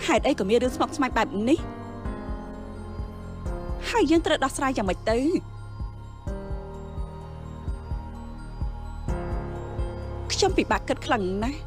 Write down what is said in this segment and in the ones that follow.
ហេតុអីក៏មានរឿងស្មុគស្មាញបែបនេះហើយយើងត្រូវដោះស្រាយយ៉ាងម៉េចទៅខ្ញុំពិបាកគិតខ្លាំងណាស់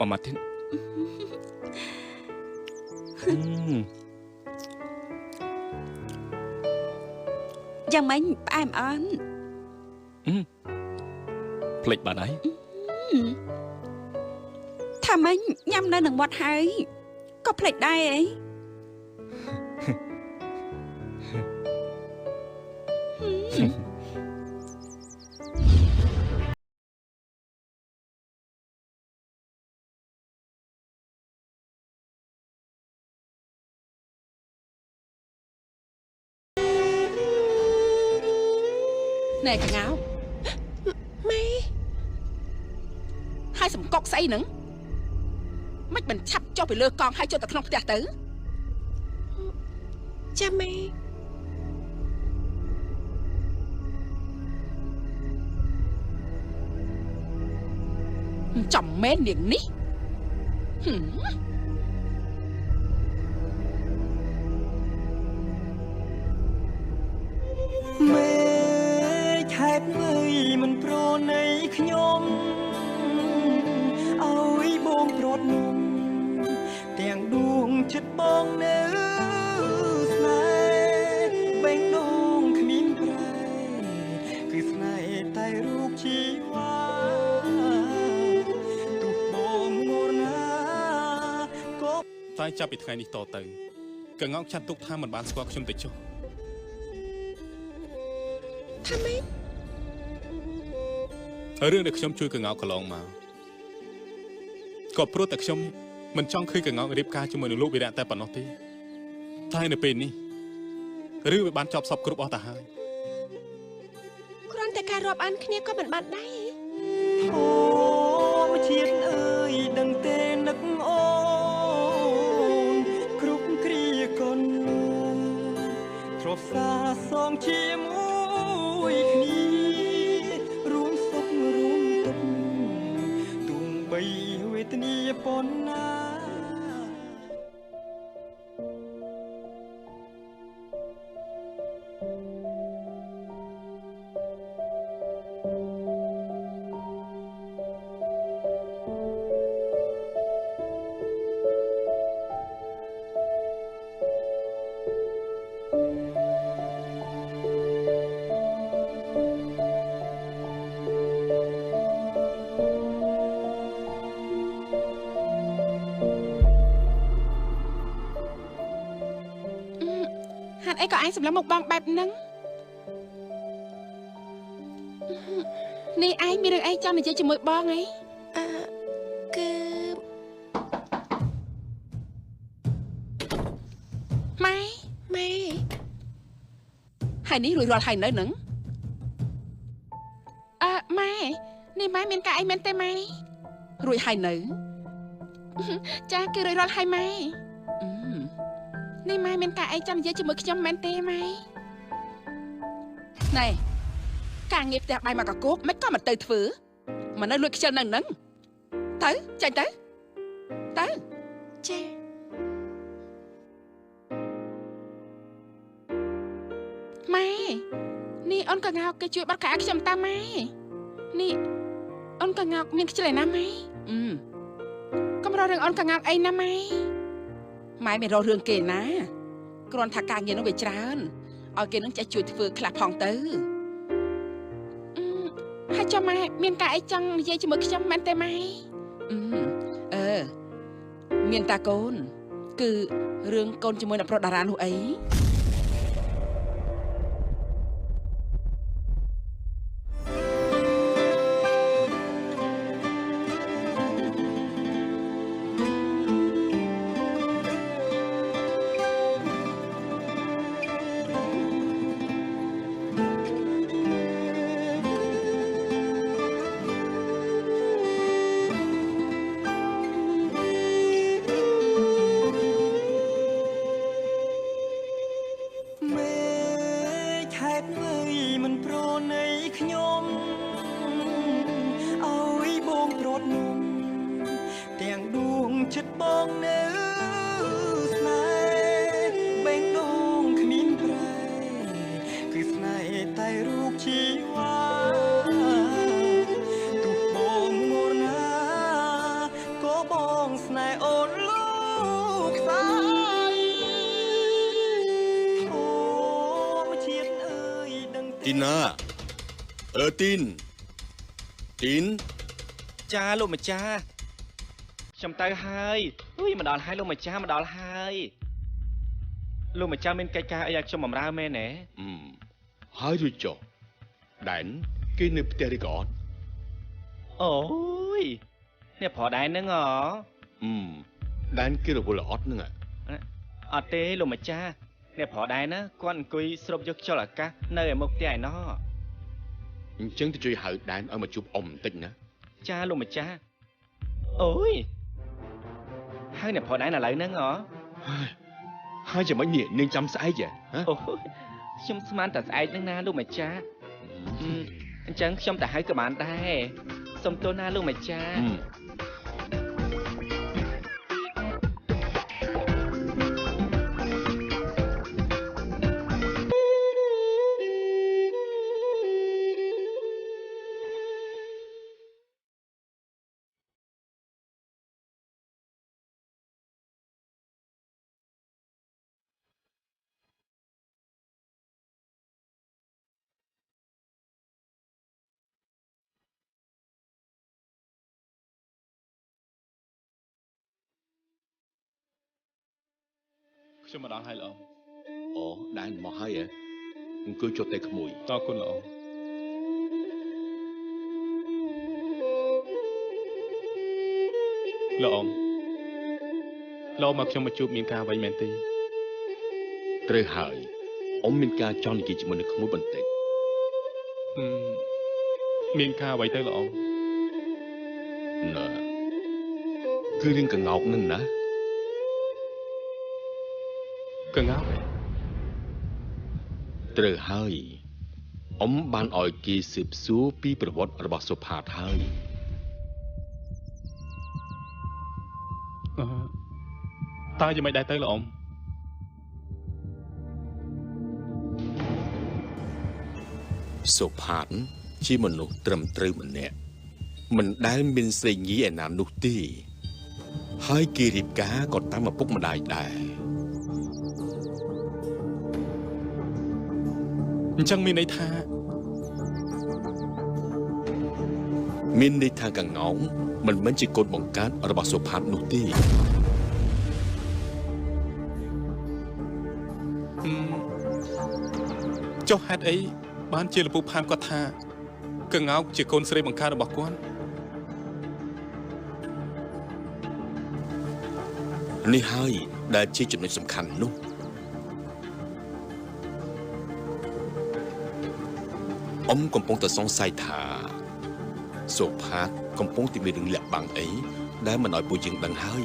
អមទៀតយ៉ាងម៉េចផ្អែមអន់ភ្លេចបាត់ហើយថាម៉េចញ៉ាំនៅនឹងមាត់ហើយក៏ភ្លេចដែរអីណែកងៅម៉ែហើយសំកុកស្អីហ្នឹងមិនបញ្ឆាប់ចុះពីលើកង់ហើយចុះទៅក្នុងផ្ទះទៅចាំម៉ែចំមែននាងនេះហេតុអីមិនប្រណីខ្ញុំឲ្យបងប្រត់នំទាំងដួងចិត្តបងនៅស្នេហ៍បេងដូងគ្មានប្រែគឺស្នេហ៍តែរូបជីវ៉ាទុកបងមរណាក៏តែចាប់ពីថ្ងៃនេះតទៅកងោកចាត់ទុកថាមិនបានស្គាល់ខ្ញុំទៅចុះថាម៉េចរឿងដែលខ្ញុំជួយកងោកកន្លងមកក៏ព្រោះតែខ្ញុំមិនចង់ឃើញកងោករៀបការជាមួយនឹងលោកវីរៈតែប៉ុណ្ណោះទេតែនៅពេលនេះរឿងវាបានចប់សពគ្រប់អស់ទៅហើយគ្រាន់តែការរាប់អានគ្នាក៏មិនបានដែរអូជាតិអើយដឹងទេនឹកអូនគ្រប់គ្រាកូនទ្រព្យសារសងជាមួយគ្នារួមសុខរួមទុក្ខទោះបីវេទនាប៉ុណ្ណាអីក៏អញសម្លឹងមកបងបែបហ្នឹងនេះឯងមានរឿងអីចង់និយាយជាមួយបងអីគឺម៉ែហើយនេះរួចរាល់ហើយនៅហ្នឹងម៉ែនេះម៉ែមានការអីមែនទេម៉ែរួចហើយនៅចាគឺរួចរាល់ហើយម៉ែនេះម៉ែមានការអីចង់និយាយជាមួយខ្ញុំមែនទេម៉ែណែការងារផ្ទះបាយមកកកូបមិនក៏មិនទៅធ្វើមកនៅលួចខ្ជិលនៅហ្នឹងទៅចាញ់ទៅចាម៉ែនេះអូនកងោកគេជួយបាត់កាខ្ញុំតាម៉ែនេះអូនកងោកមានខ្ជិលឯណាម៉ែកុំរករឿងអូនកងោកអីណាម៉ែម៉ែមិនរករឿងគេណាគ្រាន់ថាការងារនោះវាច្រើនឲ្យគេនឹងចេះជួយធ្វើខ្លះផងទៅហើយចាំម៉ែមានការអីចង់និយាយជាមួយខ្ញុំមែនទេម៉ែមានតាកូនគឺរឿងកូនជាមួយអ្នកប្រុសតារានោះអី ហេតុអ្វីមិនប្រណីខ្ញុំឲ្យបងប្រត់នំទាំងដួងចិត្តបងនៅស្នេហ៍បេងដូងគ្មានប្រែគឺស្នេហ៍តែរូបជីវ៉ាទុកបងមរណាក៏បងស្នេហ៍អូនលោកស្រីទីណាទីនចាលោកម្ចាស់ខ្ញុំទៅហើយមកដល់ហើយលោកម្ចាស់មកដល់ហើយលោកម្ចាស់មានកិច្ចការអីឲ្យខ្ញុំបម្រើមែនទេហើយរួចចុះដែនគេនៅផ្ទះឬក៏អត់អូយនេះប្រដែនហ្នឹងដែនគេរវល់អត់ហ្នឹងអត់ទេលោកម្ចាស់នេះប្រដែនណាគាត់អង្គុយស្រូបយកខ្យល់អាកាសនៅឯមុខផ្ទះឯណោះអញ្ចឹងទៅជួយហៅដែនឲ្យមកជួបអ៊ំបន្តិចណាចាលោកម្ចាស់អូយហើយអ្នកប្រដែនឥឡូវហ្នឹងហើយចាំមិននាងចាំស្អែកហ៎អូខ្ញុំស្មានតែស្អែកហ្នឹងណាលោកម្ចាស់អញ្ចឹងខ្ញុំទៅហៅក៏បានដែរសុំទោសណាលោកម្ចាស់ខ្ញុំមកដល់ហើយល្អអូដែនមកហើយហ៎អង្គុយចុះតែក្មួយតើគុណល្អលោកមកខ្ញុំមកជួបមានការអ្វីមែនទេត្រូវហើយអ៊ំមានការចង់និយាយជាមួយនឹងក្មួយបន្តិចមានការអ្វីទៅលោកណ៎គឺរឿងកងោកនឹងណាកងោកត្រូវហើយអ៊ំបានឲ្យគេស៊ើបសួរពីប្រវត្តិរបស់សុផាតហើយតើយ៉ាងម៉េចដែរទៅលោកសុផាតជាមនុស្សត្រឹមត្រូវម្នាក់មិនដែលមានស្រីញីឯណានោះទេហើយគេរៀបការក៏តាមឪពុកម្ដាយដែរអញ្ចឹងមានន័យថាកងោងមិនមែនជាកូនបង្កើតរបស់សុផាតនោះទេចុះហេតុអីបានជាលពូផានគាត់ថាកងោកជាកូនស្រីបង្កើតរបស់គាត់នេះហើយដែលជាចំណុចសំខាន់នោះអ៊ំកំពុងតែសង្ស័យថាសុផាតកំពុងតែមានរឿងលាក់បាំងអីដែលមិនឲ្យពួកយើងដឹងហើយ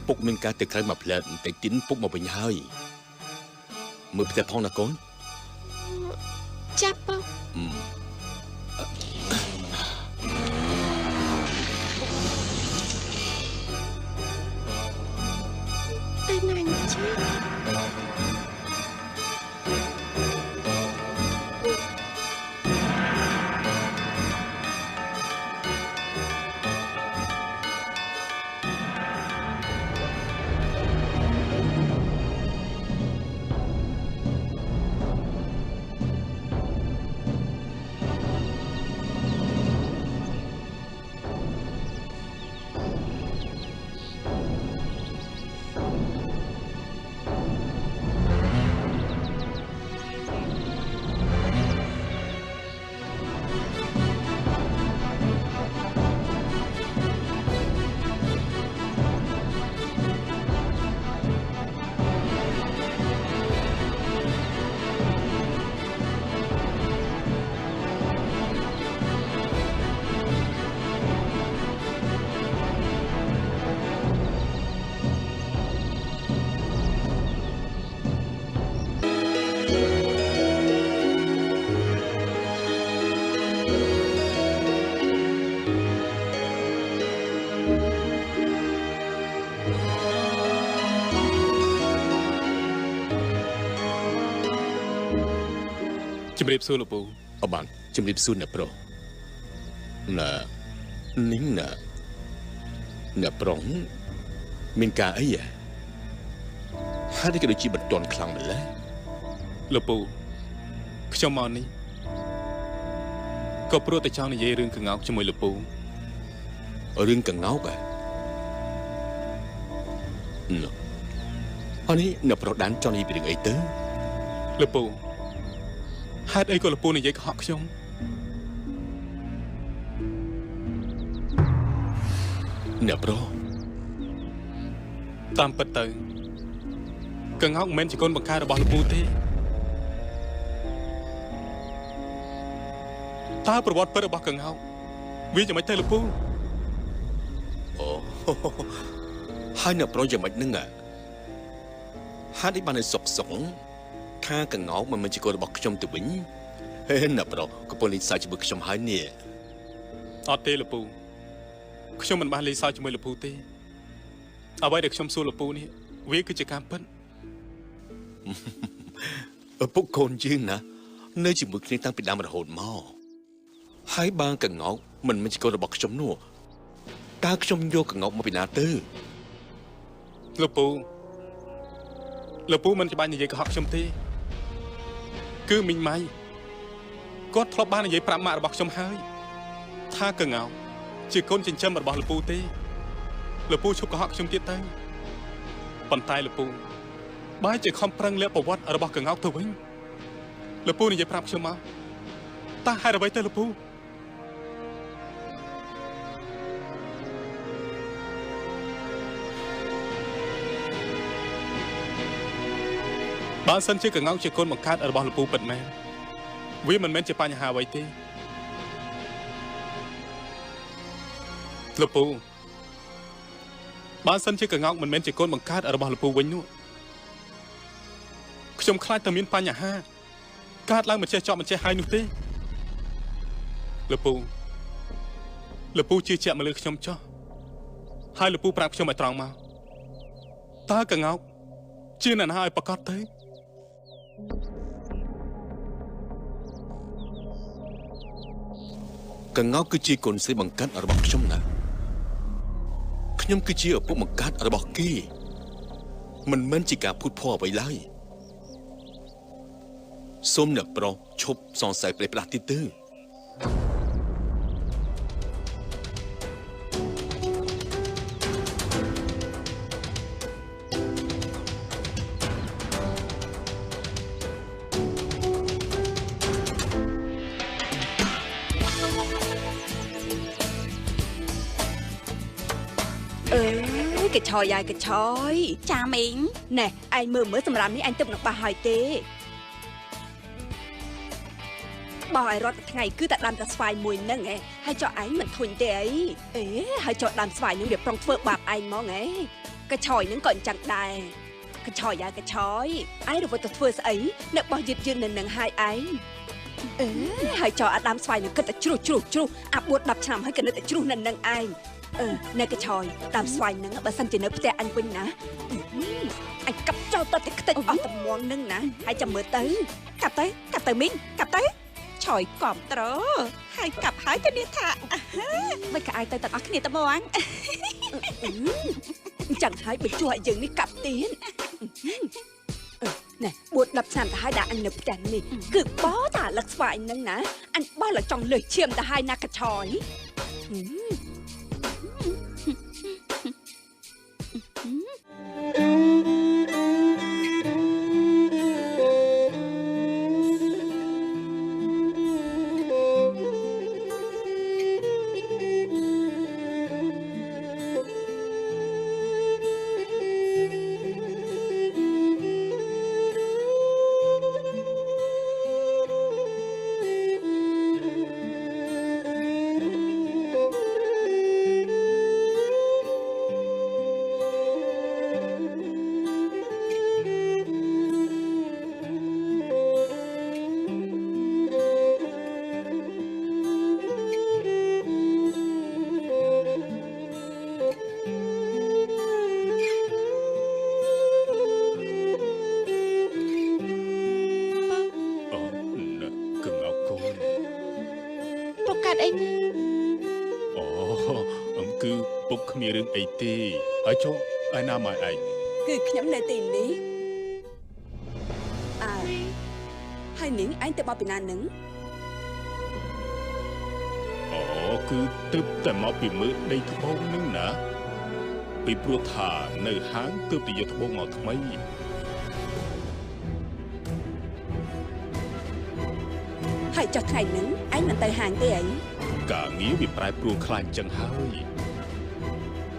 ពុកមានការទៅក្រៅមកផ្លែតបន្តិចទៀតពុកមកវិញហើយមើលផ្ទះផងណាកូនចាប់ពុកទៅណាញ់ចា ជំរាបសួរលោកពូអបានជំរាបសួរអ្នកប្រុសណានីងណាអ្នកប្រុសមានការអីហើយនេះក៏ដូចជាបន្ទន់ខ្លាំងម្ល៉េះលោកពូខ្ញុំមកនេះក៏ព្រោះតែចង់និយាយរឿងកង្កោកជាមួយលោកពូរឿងកង្កោកនោះហើយនេះអ្នកប្រុសដានចង់និយាយពីរឿងអីទៅលោកពូហេតុអីក៏លោកពូនិយាយកុហកខ្ញុំអ្នកប្រុសតាមពិតទៅកង្កោកមិនមែនជាកូនបង្ការរបស់លោកពូទេតើប្រវត្តិពិតរបស់កង្កោកវាយ៉ាងម៉េចទៅលោកពូអូហើយអ្នកប្រុសយ៉ាងម៉េចហ្នឹងហាត់នេះបានឲ្យសុកថាកង្កោកមិនមែនជាកូនរបស់ខ្ញុំទៅវិញហេអ្នកប្រុសកំពុងលេងសើចជាមួយខ្ញុំហើយនេះអត់ទេលោកពូខ្ញុំមិនបានលេងសើចជាមួយលោកពូទេអ្វីដែលខ្ញុំសួរលោកពូនេះវាគឺជាការពិតឪពុកកូនយើងណានៅជាមួយគ្នាតាំងពីដើមរហូតមកហើយបើកង្កោកមិនមែនជាកូនរបស់ខ្ញុំនោះតើខ្ញុំយកកង្កោកមកពីណាទៅលោកពូមិនច្បាស់និយាយកុហកខ្ញុំទេគឺមីងម៉ៃគាត់ធ្លាប់បាននិយាយប្រាប់ម៉ាក់របស់ខ្ញុំហើយថាកង្កោកជាកូនចិញ្ចឹមរបស់លោកពូទេលោកពូឈប់កុហកខ្ញុំទៀតទៅប៉ុន្តែលោកពូបែរជាខំប្រឹងលាក់ប្រវត្តិរបស់កង្កោកទៅវិញលោកពូនិយាយប្រាប់ខ្ញុំមកតើហេតុអ្វីទៅលោកពូបើសិនជាកង្កោកជាកូនបង្កើតរបស់លោកពូពិតមែនវាមិនមែនជាបញ្ហាអ្វីទេលោកពូបើសិនជាកង្កោកមិនមែនជាកូនបង្កើតរបស់លោកពូវិញនោះខ្ញុំខ្លាចតែមានបញ្ហាកើតឡើងមិនចេះចប់មិនចេះហើយនោះទេលោកពូជឿជាក់មកលើខ្ញុំចុះហើយលោកពូប្រាប់ខ្ញុំឲ្យត្រង់មកតើកង្កោកជាអ្នកណាឲ្យប្រកាសទៅកង្កោកគឺជាកូនស្រីបង្កើតរបស់ខ្ញុំណាខ្ញុំគឺជាឪពុកបង្កើតរបស់គេមិនមែនជាការភូតភ័រអ្វីឡើយសូមអ្នកប្រុសឈប់សង្ស័យផ្លេសផ្លាស់ទៀតទៅកញ្ឆយយាយកញ្ឆយចាមីងណែឯងមើលសម្រាប់នេះអញទឹកនឹងបោះហើយទេបោះឲ្យរត់ថ្ងៃគឺតែដាំតែស្វាយមួយហ្នឹងឯងហើយចុះឯងមិនធុញទេអីហើយចុះដាំស្វាយហ្នឹងវាប្រុងធ្វើបាបឯងហ្មងកញ្ឆយហ្នឹងក៏អញ្ចឹងដែរកញ្ឆយយាយកញ្ឆយឯងរវល់ទៅធ្វើស្អីនៅបោះយឺតនៅនឹងហើយឯងហើយចុះអាដាំស្វាយហ្នឹងគិតតែជ្រុះអាបួត10ឆ្នាំហើយគិតតែជ្រុះនៅនឹងឯងណែកញ្ឆយតាមស្វាយហ្នឹងបើសិនជានៅផ្ទះអញវិញណាអញកាប់ចោលទៅតែខ្ទេចអស់តម្ងហ្នឹងណាហើយចាំមើលទៅកាប់ទៅមីងកាប់ទៅឆយកំត្រហើយកាប់ហើយទៅនេះថាមិនក៏ឲ្យទៅទាំងអស់គ្នាទៅបងអញ្ចឹងហើយបើជួយឲ្យយើងនេះកាប់ទៀតណែបួត10ឆ្នាំទៅហើយដាក់អញនៅផ្ទះនេះគឺបោតាលឹកស្វាយហ្នឹងណាអញបោះលើចង់លើសឈាមទៅហើយណាកញ្ឆយ តុអីណា អូគឺពុកគ្មានរឿងអីទេហើយចុះឯណាមកឯង គឺខ្ញុំនៅទីនេះអើហើយនាងឯងទៅមកពីណានឹង អូគឺទើបតែមកពីមើលដីត្បូងនឹងណាពីព្រោះថានៅហាងទើបតែយកត្បូងមកថ្មី ហើយចុះថ្ងៃហ្នឹងឯងមិនទៅហាងទេអី ការងារវាប្រែប្រួលខ្លាំងចឹងហើយ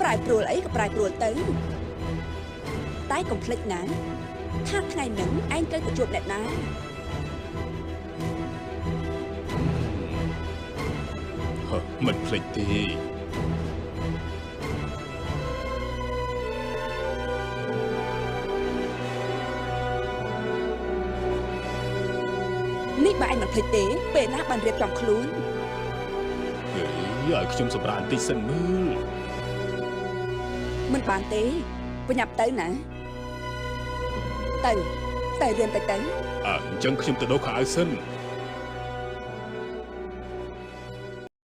ប្រែប្រួលអីក៏ប្រែប្រួលទៅតែកុំភ្លេចណាថាថ្ងៃហ្នឹងឯងត្រូវទៅជួបអ្នកណា មិនភ្លេចទេ នេះបើឯងមិនភ្លេចទេពេលណាបានរៀបចំខ្លួន ឲ្យខ្ញុំសម្រាប់បន្តិចសិនមើល មិនបានទេប្រញាប់ទៅណាទៅរៀនទៅ អញ្ចឹងខ្ញុំទៅដូរខោអាវសិន